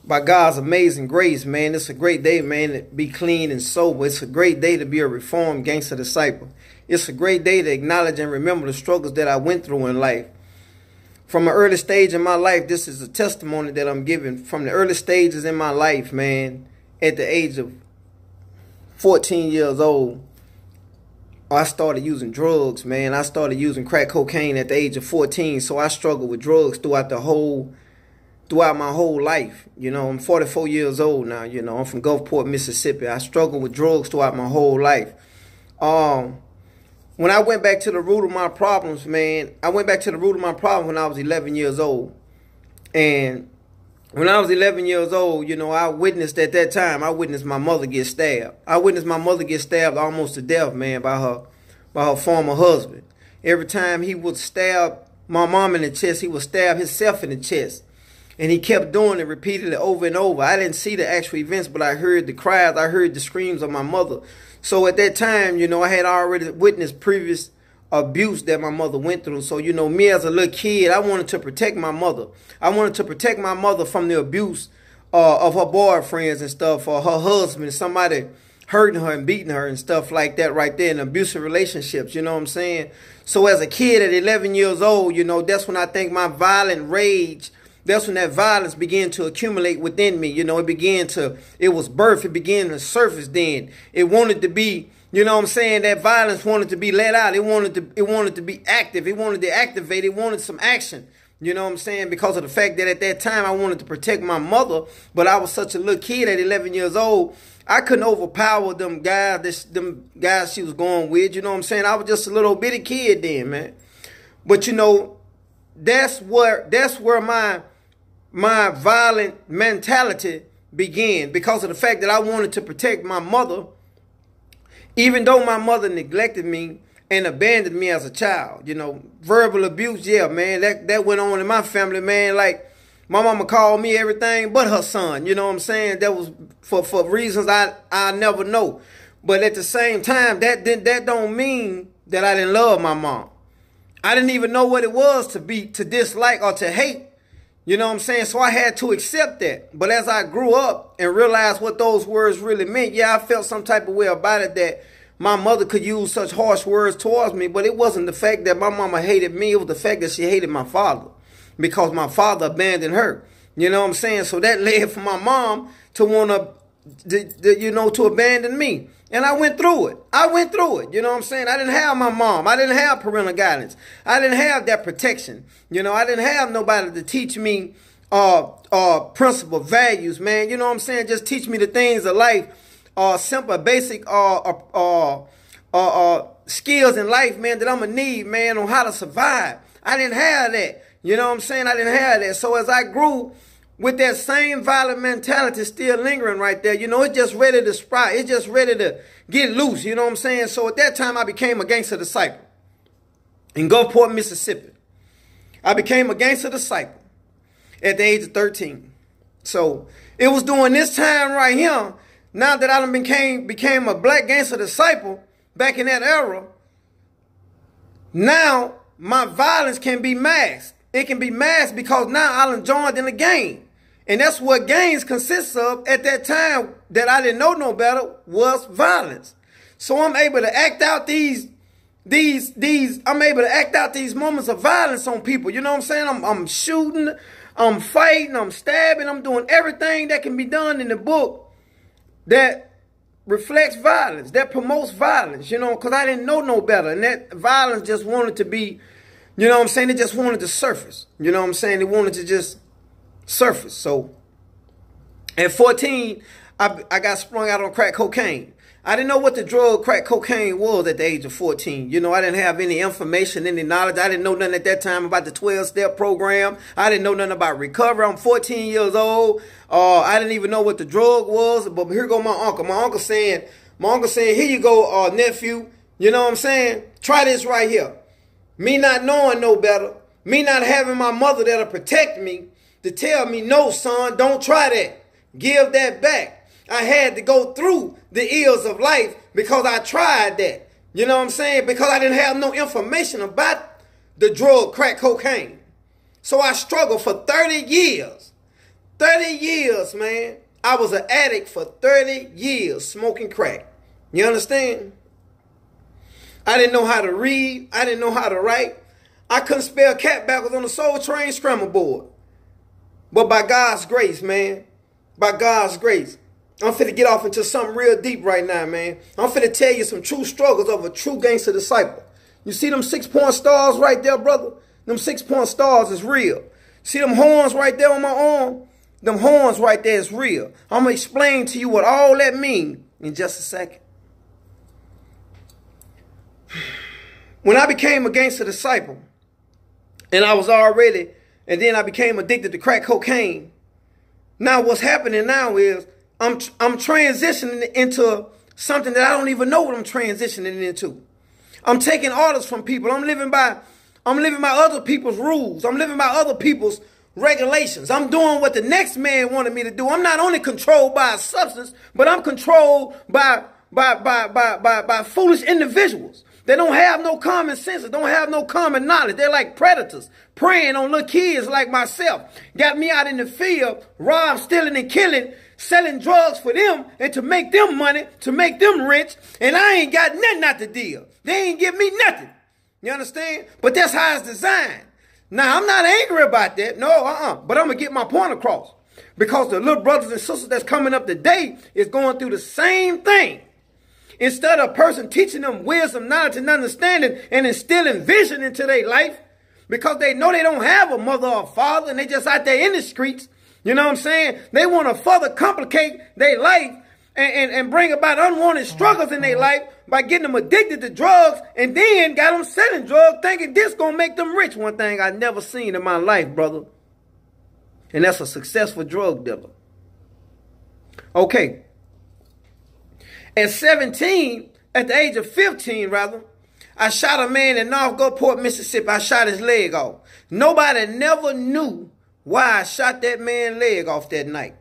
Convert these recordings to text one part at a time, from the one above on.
by God's amazing grace, man. It's a great day, man, to be clean and sober. It's a great day to be a reformed gangster disciple. It's a great day to acknowledge and remember the struggles that I went through in life. From an early stage in my life, this is a testimony that I'm giving. From the early stages in my life, man, at the age of 14 years old, I started using drugs, man. I started using crack cocaine at the age of 14, so I struggled with drugs throughout my whole life. You know, I'm 44 years old now. You know, I'm from Gulfport, Mississippi. I struggled with drugs throughout my whole life. When I went back to the root of my problems, man, I went back to the root of my problem when I was 11 years old. And when I was 11 years old, you know, I witnessed my mother get stabbed. I witnessed my mother get stabbed almost to death, man, by her former husband. Every time he would stab my mom in the chest, he would stab himself in the chest. And he kept doing it repeatedly over and over. I didn't see the actual events, but I heard the cries. I heard the screams of my mother. So at that time, you know, I had already witnessed previous abuse that my mother went through. So, you know, me as a little kid, I wanted to protect my mother. I wanted to protect my mother from the abuse of her boyfriends and stuff, or her husband, somebody hurting her and beating her and stuff like that right there in abusive relationships, you know what I'm saying? So as a kid at 11 years old, you know, that's when I think my violent rage, that's when that violence began to accumulate within me. You know, it was birth. It began to surface then. It wanted to be, you know what I'm saying? That violence wanted to be let out. It wanted to be active. It wanted to activate. It wanted some action. You know what I'm saying? Because of the fact that at that time I wanted to protect my mother, but I was such a little kid at 11 years old. I couldn't overpower them guys she was going with. You know what I'm saying? I was just a little bitty kid then, man. But you know, that's where my violent mentality began, because of the fact that I wanted to protect my mother, even though my mother neglected me and abandoned me as a child. You know, verbal abuse, yeah, man, that went on in my family, man. Like, my mama called me everything but her son, you know what I'm saying? That was for reasons I never know. But at the same time, that don't mean that I didn't love my mom. I didn't even know what it was to dislike or to hate. You know what I'm saying? So I had to accept that. But as I grew up and realized what those words really meant, yeah, I felt some type of way about it, that my mother could use such harsh words towards me. But it wasn't the fact that my mama hated me. It was the fact that she hated my father, because my father abandoned her. You know what I'm saying? So that led for my mom to want to abandon me. And I went through it. You know what I'm saying? I didn't have my mom. I didn't have parental guidance. I didn't have that protection. You know, I didn't have nobody to teach me principle values, man. You know what I'm saying? Just teach me the things of life, simple, basic skills in life, man, that I'm going to need, man, on how to survive. I didn't have that. You know what I'm saying? I didn't have that. So as I grew, with that same violent mentality still lingering right there, you know, it's just ready to sprout. It's just ready to get loose, you know what I'm saying? So at that time, I became a gangster disciple in Gulfport, Mississippi. I became a gangster disciple at the age of 13. So it was during this time right here, now that I became a black gangster disciple back in that era, now my violence can be masked. It can be masked because now I done joined in the gang. And that's what gangs consists of at that time, that I didn't know no better, was violence. So I'm able to act out these moments of violence on people. You know what I'm saying? I'm shooting, I'm fighting, I'm stabbing, I'm doing everything that can be done in the book that reflects violence, that promotes violence, you know, because I didn't know no better. And that violence just wanted to be, you know what I'm saying? It just wanted to surface. You know what I'm saying? It wanted to just surface. So at 14, I got sprung out on crack cocaine. I didn't know what the drug crack cocaine was at the age of 14. You know, I didn't have any information, any knowledge. I didn't know nothing at that time about the 12-step program. I didn't know nothing about recovery. I'm 14 years old. I didn't even know what the drug was. But here go my uncle. My uncle saying, here you go, nephew. You know what I'm saying? Try this right here. Me not knowing no better. Me not having my mother that'll protect me to tell me, no, son, don't try that. Give that back. I had to go through the ills of life because I tried that. You know what I'm saying? Because I didn't have no information about the drug crack cocaine. So I struggled for 30 years 30 years, man. I was an addict for 30 years smoking crack. You understand? I didn't know how to read. I didn't know how to write. I couldn't spell cat backwards on the Soul Train scramble board. But by God's grace, man, by God's grace, I'm finna get off into something real deep right now, man. I'm finna tell you some true struggles of a true gangster disciple. You see them 6-point stars right there, brother? Them 6-point stars is real. See them horns right there on my arm? Them horns right there is real. I'm going to explain to you what all that means in just a second. When I became a gangster disciple, and then I became addicted to crack cocaine. Now what's happening now is I'm transitioning into something that I don't even know what I'm transitioning into. I'm taking orders from people. I'm living by other people's rules. I'm living by other people's regulations. I'm doing what the next man wanted me to do. I'm not only controlled by a substance, but I'm controlled by foolish individuals. They don't have no common sense. They don't have no common knowledge. They're like predators, preying on little kids like myself. Got me out in the field, robbing, stealing, and killing, selling drugs for them and to make them money, to make them rich. And I ain't got nothing out the deal. They ain't give me nothing. You understand? But that's how it's designed. Now, I'm not angry about that. No, but I'm going to get my point across. Because the little brothers and sisters that's coming up today is going through the same thing. Instead of a person teaching them wisdom, knowledge, and understanding and instilling vision into their life, because they know they don't have a mother or father and they just out there in the streets, you know what I'm saying? They want to further complicate their life and bring about unwanted struggles in their life by getting them addicted to drugs and then got them selling drugs thinking this going to make them rich. One thing I never seen in my life, brother, and that's a successful drug dealer. Okay. At 17, at the age of 15 rather, I shot a man in North Gulfport, Mississippi. I shot his leg off. Nobody never knew why I shot that man's leg off that night.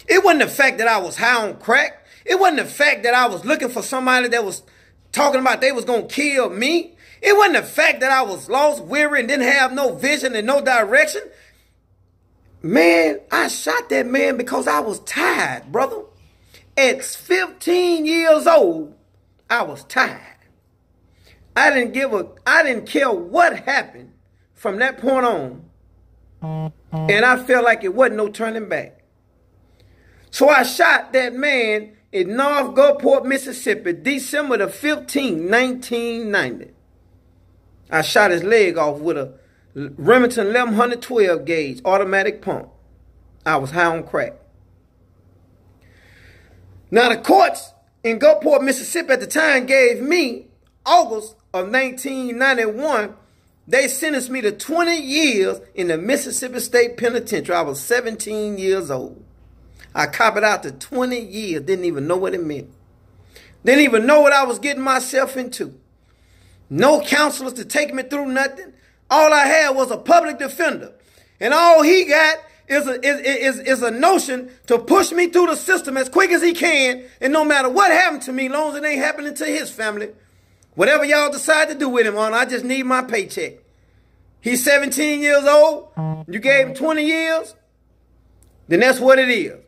It wasn't the fact that I was high on crack. It wasn't the fact that I was looking for somebody that was talking about they was going to kill me. It wasn't the fact that I was lost, weary, and didn't have no vision and no direction. Man, I shot that man because I was tired, brother. At 15 years old, I was tired. I didn't care what happened from that point on. And I felt like it wasn't no turning back. So I shot that man in North Gulfport, Mississippi, December the 15th, 1990. I shot his leg off with a Remington 1112 gauge automatic pump. I was high on crack. Now, the courts in Gulfport, Mississippi at the time gave me, August of 1991, they sentenced me to 20 years in the Mississippi State Penitentiary. I was 17 years old. I copied out to 20 years, didn't even know what it meant. Didn't even know what I was getting myself into. No counselors to take me through nothing. All I had was a public defender. And all he got is a notion to push me through the system as quick as he can, and no matter what happened to me, as long as it ain't happening to his family, whatever y'all decide to do with him, I just need my paycheck. He's 17 years old, you gave him 20 years, then that's what it is.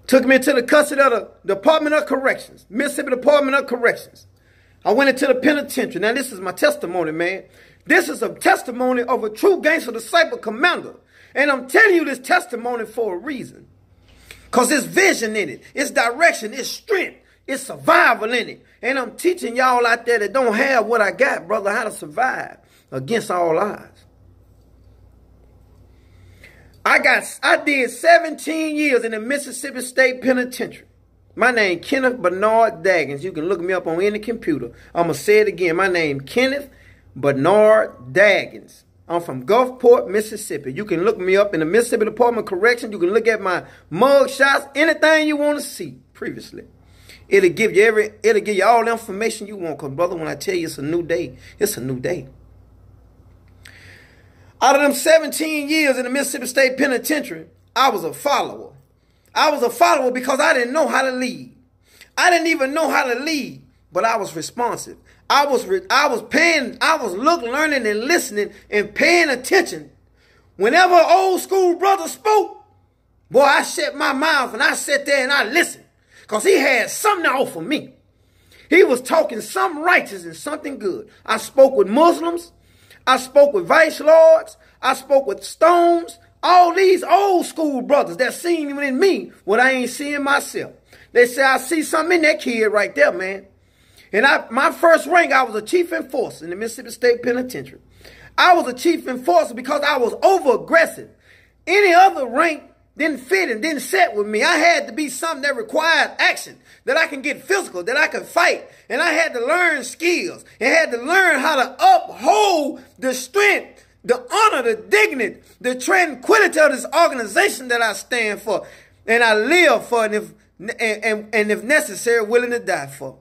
Took me into the custody of the Department of Corrections, Mississippi Department of Corrections. I went into the penitentiary. Now this is my testimony, man. This is a testimony of a true gangster disciple commander. And I'm telling you this testimony for a reason. Because there's vision in it. It's direction. It's strength. It's survival in it. And I'm teaching y'all out there that don't have what I got, brother, how to survive against all odds. I did 17 years in the Mississippi State Penitentiary. My name Kenneth Bernard Daggans. You can look me up on any computer. I'm going to say it again. My name Kenneth Bernard Daggans. I'm from Gulfport, Mississippi. You can look me up in the Mississippi Department of Correction. You can look at my mug shots, anything you want to see previously. It'll give you all the information you want. Because, brother, when I tell you it's a new day, it's a new day. Out of them 17 years in the Mississippi State Penitentiary, I was a follower. I was a follower because I didn't know how to lead. I didn't even know how to lead, but I was responsive. I was learning and listening and paying attention Whenever an old school brother spoke, boy, I shut my mouth and I sat there and I listened. Because he had something to offer me. He was talking something righteous and something good. I spoke with Muslims. I spoke with vice lords. I spoke with stones. All these old school brothers that seen in me what I ain't seeing myself. They say, I see something in that kid right there, man. And my first rank, I was a chief enforcer in the Mississippi State Penitentiary. I was a chief enforcer because I was over-aggressive. Any other rank didn't fit and didn't set with me. I had to be something that required action, that I can get physical, that I could fight. And I had to learn skills and had to learn how to uphold the strength, the honor, the dignity, the tranquility of this organization that I stand for and I live for, and if necessary, willing to die for.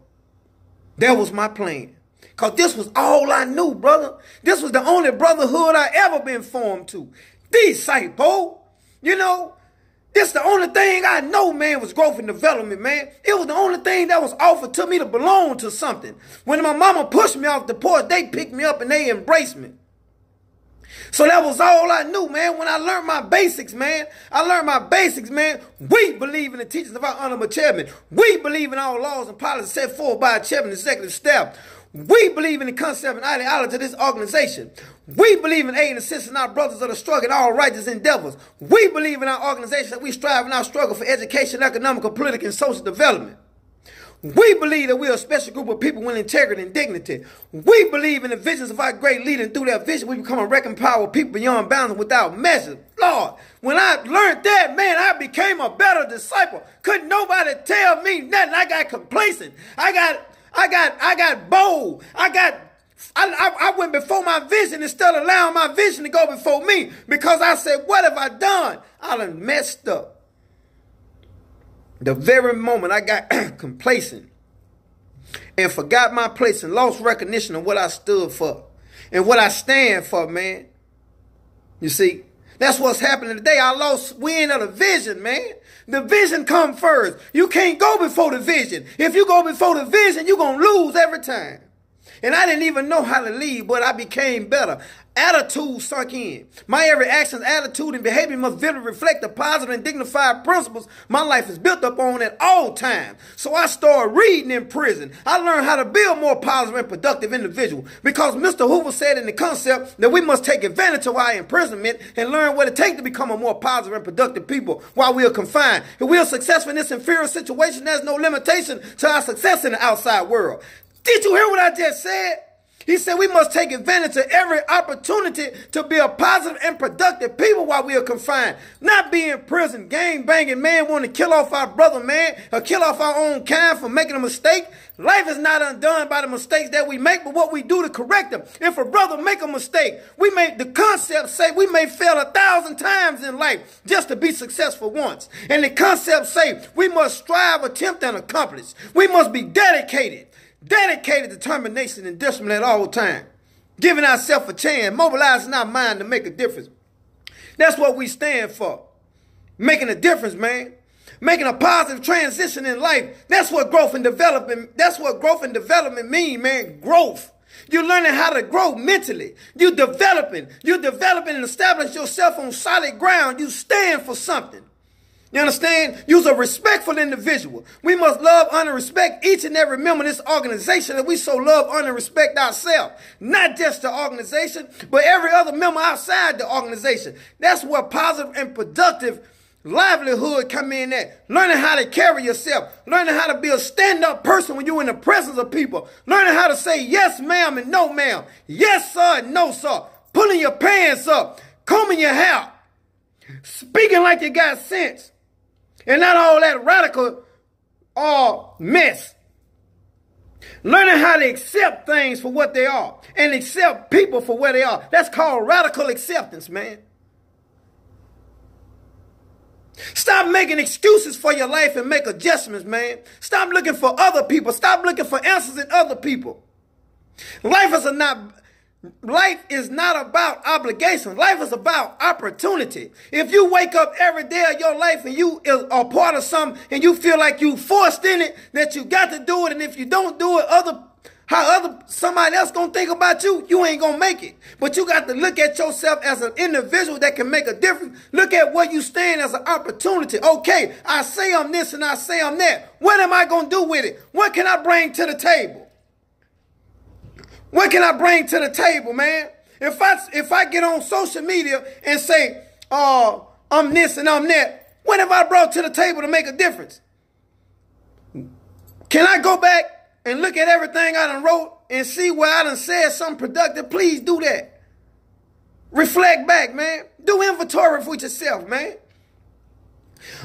That was my plan. Because this was all I knew, brother. This was the only brotherhood I ever been formed to. Disciple. You know, this the only thing I know, man, was growth and development, man. It was the only thing that was offered to me to belong to something. When my mama pushed me off the porch, they picked me up and they embraced me. So that was all I knew, man. When I learned my basics, man, we believe in the teachings of our honorable chairman. We believe in all laws and policies set forth by our chairman and executive staff. We believe in the concept and ideology of this organization. We believe in aid and assisting our brothers of the struggle in all righteous endeavors. We believe in our organization that we strive in our struggle for education, economic, political, and social development. We believe that we are a special group of people with integrity and dignity. We believe in the visions of our great leader, and through that vision, we become a wrecking power of people beyond bounds and without measure. Lord, when I learned that, man, I became a better disciple. Couldn't nobody tell me nothing. I got complacent. I got bold. I went before my vision instead of allowing my vision to go before me, because I said, what have I done? I done messed up. The very moment I got complacent and forgot my place and lost recognition of what I stood for and what I stand for, man. You see, that's what's happening today. I lost wind of the vision, man. The vision come first. You can't go before the vision. If you go before the vision, you're going to lose every time. And I didn't even know how to lead, but I became better. Attitude sunk in. My every action, attitude, and behavior must vividly reflect the positive and dignified principles my life is built up on at all times. So I started reading in prison. I learned how to be a more positive and productive individual, because Mr. Hoover said in the concept that we must take advantage of our imprisonment and learn what it takes to become a more positive and productive people while we are confined. If we are successful in this inferior situation, there's no limitation to our success in the outside world. Did you hear what I just said? He said we must take advantage of every opportunity to be a positive and productive people while we are confined. Not be in prison, gang banging, man, want to kill off our brother, man, or kill off our own kind for making a mistake. Life is not undone by the mistakes that we make, but what we do to correct them. If a brother make a mistake, the concept say we may fail 1,000 times in life just to be successful once. And the concept say we must strive, attempt, and accomplish. We must be dedicated, determination, and discipline at all times. Giving ourselves a chance, mobilizing our mind to make a difference. That's what we stand for. Making a difference, man. Making a positive transition in life. That's what growth and development mean, man. Growth. You're learning how to grow mentally. You're developing and establish yourself on solid ground. You stand for something. You understand? You're a respectful individual. We must love, honor, and respect each and every member of this organization that we so love, honor, and respect ourselves. Not just the organization, but every other member outside the organization. That's where positive and productive livelihood come in at. Learning how to carry yourself. Learning how to be a stand-up person when you're in the presence of people. Learning how to say yes, ma'am, and no, ma'am. Yes, sir, and no, sir. Pulling your pants up. Combing your hair. Speaking like you got sense. And not all that radical mess. Learning how to accept things for what they are. And accept people for where they are. That's called radical acceptance, man. Stop making excuses for your life and make adjustments, man. Stop looking for other people. Stop looking for answers in other people. Life is not about obligation. Life is about opportunity. If you wake up every day of your life and you are part of something and you feel like you forced in it, that you got to do it, and if you don't do it, How somebody else gonna think about you, you ain't gonna make it. But you got to look at yourself as an individual that can make a difference. Look at where you stand as an opportunity. Okay, I say I'm this and I say I'm that. What am I gonna do with it? What can I bring to the table? What can I bring to the table, man? If I get on social media and say, I'm this and I'm that, what have I brought to the table to make a difference? Can I go back and look at everything I done wrote and see where I done said something productive? Please do that. Reflect back, man. Do inventory for yourself, man.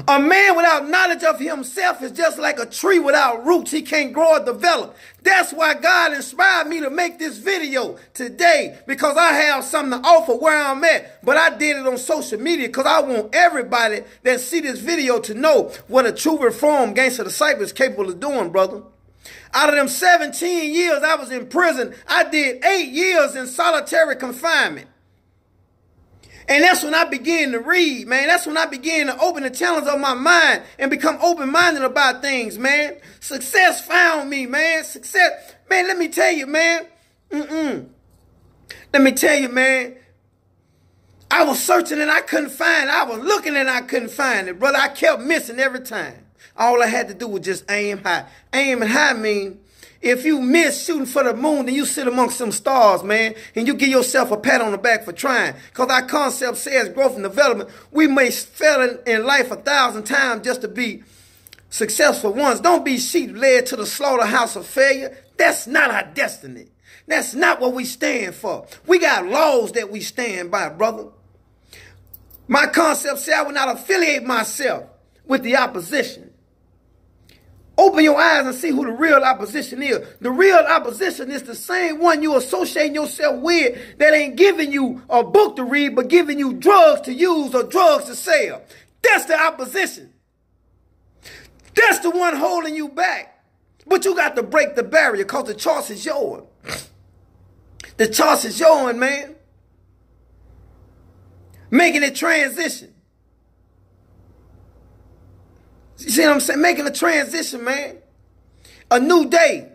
A man without knowledge of himself is just like a tree without roots. He can't grow or develop. That's why God inspired me to make this video today, because I have something to offer where I'm at. But I did it on social media because I want everybody that see this video to know what a true reformed gangster disciple is capable of doing, brother. Out of them 17 years I was in prison, I did 8 years in solitary confinement. And that's when I began to read, man. That's when I began to open the channels of my mind and become open-minded about things, man. Success found me, man. Success. Man, let me tell you, man. Let me tell you, man. I was searching and I couldn't find it. I was looking and I couldn't find it, brother. I kept missing every time. All I had to do was just aim high. Aiming high mean if you miss shooting for the moon, then you sit amongst some stars, man, and you give yourself a pat on the back for trying. Because our concept says growth and development. We may fail in life 1,000 times just to be successful once. Don't be sheep led to the slaughterhouse of failure. That's not our destiny. That's not what we stand for. We got laws that we stand by, brother. My concept says I will not affiliate myself with the opposition. Open your eyes and see who the real opposition is. The real opposition is the same one you associating yourself with that ain't giving you a book to read, but giving you drugs to use or drugs to sell. That's the opposition. That's the one holding you back. But you got to break the barrier because the choice is yours. The choice is yours, man. Making it transition. You see what I'm saying? Making a transition, man. A new day.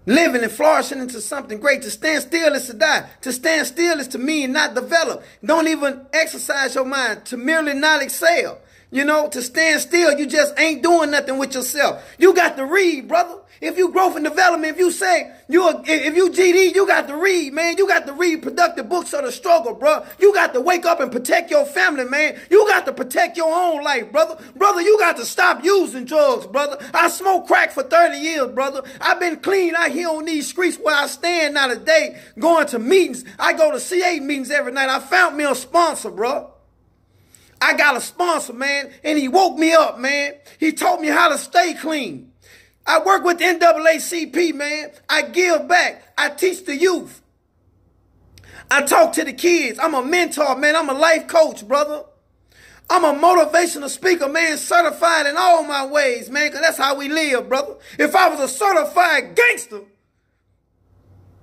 Living and flourishing into something great. To stand still is to die. To stand still is to mean not develop. Don't even exercise your mind. To merely not excel. You know, to stand still, you just ain't doing nothing with yourself. You got to read, brother. If you growth and development, if you say, if you GD, you got to read, man. You got to read productive books of the struggle, bro. You got to wake up and protect your family, man. You got to protect your own life, brother. Brother, you got to stop using drugs, brother. I smoked crack for 30 years, brother. I've been clean out here on these streets where I stand now today, going to meetings. I go to CA meetings every night. I found me a sponsor, bro. I got a sponsor, man, and he woke me up, man. He taught me how to stay clean. I work with the NAACP, man. I give back. I teach the youth. I talk to the kids. I'm a mentor, man. I'm a life coach, brother. I'm a motivational speaker, man, certified in all my ways, man, because that's how we live, brother. If I was a certified gangster,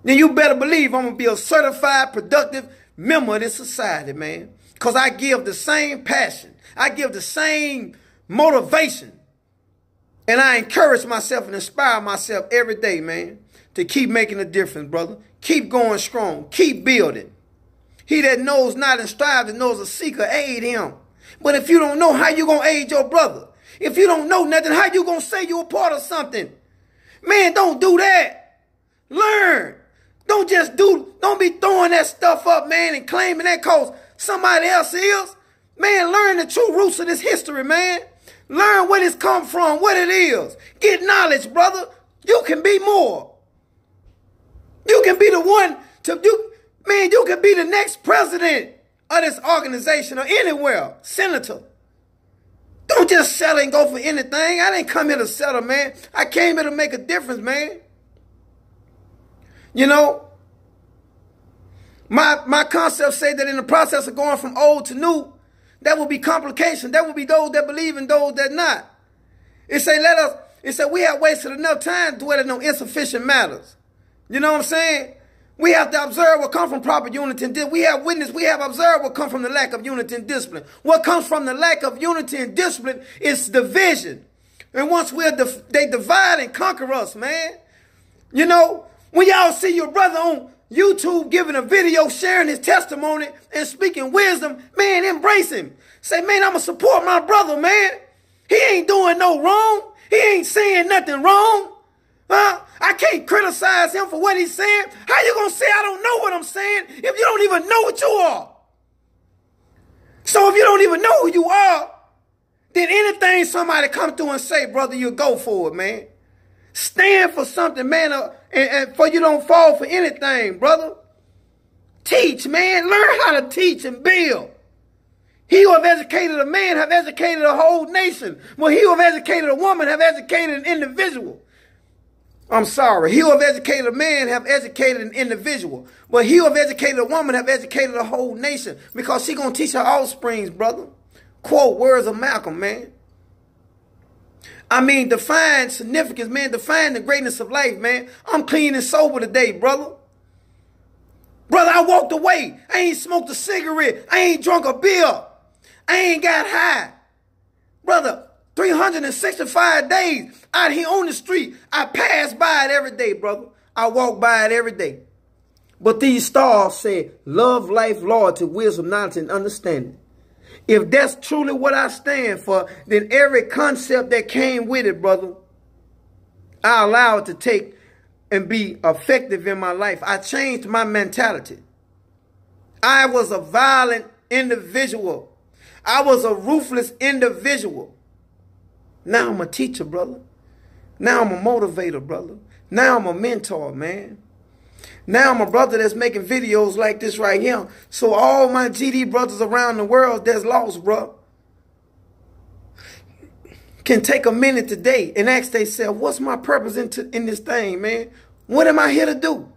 then you better believe I'm going to be a certified, productive member of this society, man. Because I give the same passion. I give the same motivation. And I encourage myself and inspire myself every day, man, to keep making a difference, brother. Keep going strong. Keep building. He that knows not and strives and knows a seeker, aid him. But if you don't know, how you going to aid your brother? If you don't know nothing, how you going to say you a part of something? Man, don't do that. Learn. Don't be throwing that stuff up, man, and claiming that cause somebody else is. Man, learn the true roots of this history, man. Learn where this come from, what it is. Get knowledge, brother. You can be more. You can be the one you can be the next president of this organization or anywhere. Senator. Don't just settle and go for anything. I didn't come here to settle, man. I came here to make a difference, man. You know, my concepts say that in the process of going from old to new, there will be complications. There will be those that believe and those that not. It say we have wasted enough time dwelling on insufficient matters. You know what I'm saying? We have to observe what comes from proper unity and discipline. We have observed what comes from the lack of unity and discipline. What comes from the lack of unity and discipline is division, And once they divide and conquer us, man. You know, when y'all see your brother on YouTube giving a video, sharing his testimony and speaking wisdom, man, embrace him. Say, man, I'm going to support my brother, man. He ain't doing no wrong. He ain't saying nothing wrong. I can't criticize him for what he's saying. How you going to say I don't know what I'm saying if you don't even know what you are? So if you don't even know who you are, then anything somebody come through and say, brother, you go for it, man. Stand for something, man, and for you don't fall for anything, brother. Teach, man. Learn how to teach and build. He who have educated a man have educated a whole nation. Well, he who have educated a woman have educated an individual. I'm sorry. He who have educated a man have educated an individual. But he who have educated a woman have educated a whole nation. Because she going to teach her offsprings, brother. Quote words of Malcolm, man. I mean, define significance, man. Define the greatness of life, man. I'm clean and sober today, brother. Brother, I walked away. I ain't smoked a cigarette. I ain't drunk a beer. I ain't got high. Brother, 365 days out here on the street. I pass by it every day, brother. I walk by it every day. But these stars say, love, life, loyalty, wisdom, knowledge, and understanding. If that's truly what I stand for, then every concept that came with it, brother, I allow it to take and be effective in my life. I changed my mentality. I was a violent individual. I was a ruthless individual. Now I'm a teacher, brother. Now I'm a motivator, brother. Now I'm a mentor, man. Now I'm a brother that's making videos like this right here. So all my GD brothers around the world that's lost, bro, can take a minute today and ask themselves, what's my purpose in this thing, man? What am I here to do?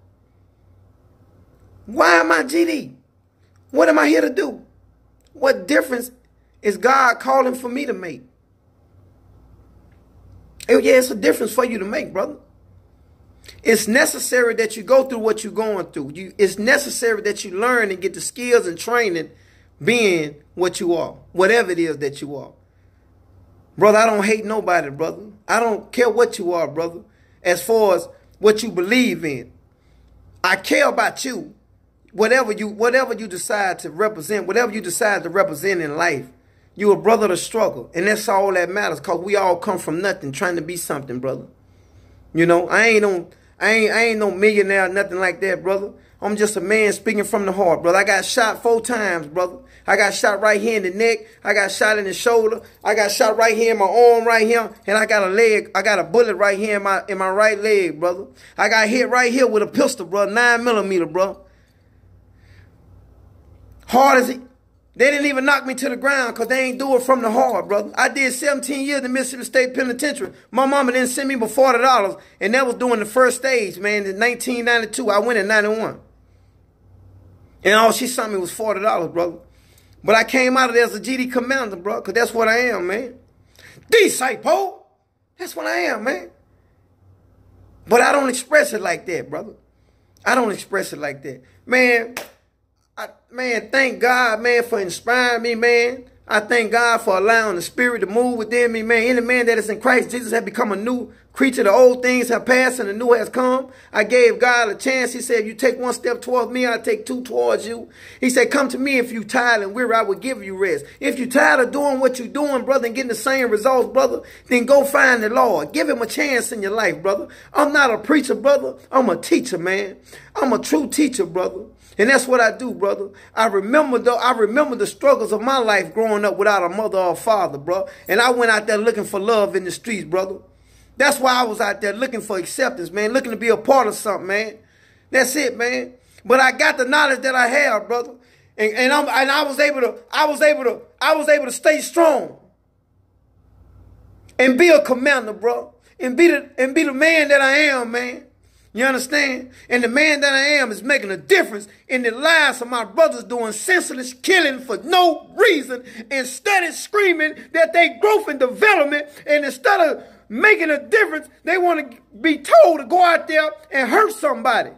Why am I GD? What am I here to do? What difference is God calling for me to make? Oh, yeah, it's a difference for you to make, brother. It's necessary that you go through what you're going through. It's necessary that you learn and get the skills and training being what you are, whatever it is that you are. Brother, I don't hate nobody, brother. I don't care what you are, brother, as far as what you believe in. I care about you, whatever you decide to represent, whatever you decide to represent in life. You a brother to struggle, and that's all that matters, because we all come from nothing trying to be something, brother. You know, I ain't no millionaire, nothing like that, brother. I'm just a man speaking from the heart, brother. I got shot 4 times, brother. I got shot right here in the neck. I got shot in the shoulder. I got shot right here in my arm right here. And I got a bullet right here in my right leg, brother. I got hit right here with a pistol, brother, 9mm, bro. Hard as it. They didn't even knock me to the ground because they ain't do it from the heart, brother. I did 17 years in the Mississippi State Penitentiary. My mama didn't send me but $40, and that was during the first stage, man, in 1992. I went in 91. And all she sent me was $40, brother. But I came out of there as a GD commander, bro, because that's what I am, man. Disciple. That's what I am, man. But I don't express it like that, brother. I don't express it like that. Man, thank God, man, for inspiring me, man. I thank God for allowing the Spirit to move within me, man. Any man that is in Christ Jesus has become a new creature. The old things have passed and the new has come. I gave God a chance. He said, if you take 1 step towards me, I'll take 2 towards you. He said, come to me if you're tired and weary, I will give you rest. If you're tired of doing what you're doing, brother, and getting the same results, brother, then go find the Lord. Give him a chance in your life, brother. I'm not a preacher, brother. I'm a teacher, man. I'm a true teacher, brother. And that's what I do, brother. I remember the struggles of my life growing up without a mother or a father, bro. And I went out there looking for love in the streets, brother. That's why I was out there looking for acceptance, man. Looking to be a part of something, man. That's it, man. But I got the knowledge that I have, brother. And I was able to stay strong. And be a commander, bro. And be the man that I am, man. You understand? And the man that I am is making a difference in the lives of my brothers doing senseless killing for no reason. Instead of screaming that they growth and development, and instead of making a difference, they want to be told to go out there and hurt somebody.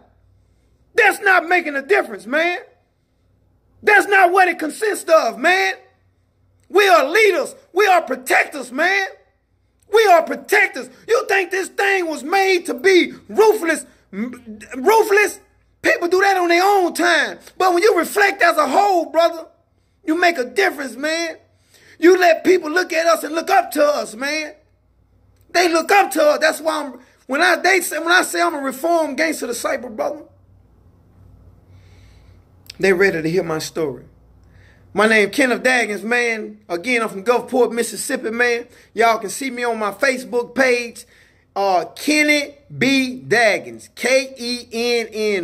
That's not making a difference, man. That's not what it consists of, man. We are leaders. We are protectors, man. We are protectors. You think this thing was made to be ruthless? Ruthless? People do that on their own time. But when you reflect as a whole, brother, you make a difference, man. You let people look at us and look up to us, man. They look up to us. That's why when I say I'm a reformed gangster disciple, brother, they ready to hear my story. My name Kenneth Daggans, man. Again, I'm from Gulfport, Mississippi, man. Y'all can see me on my Facebook page. Kenny B. Daggans. Kenny,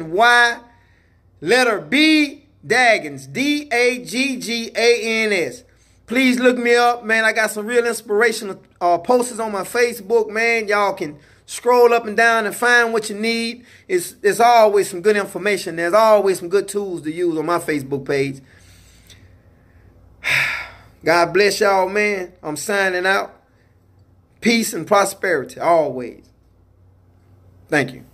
letter B, Daggans. Daggans. Please look me up, man. I got some real inspirational posters on my Facebook, man. Y'all can scroll up and down and find what you need. There's always some good information. There's always some good tools to use on my Facebook page. God bless y'all, man. I'm signing out. Peace and prosperity always. Thank you.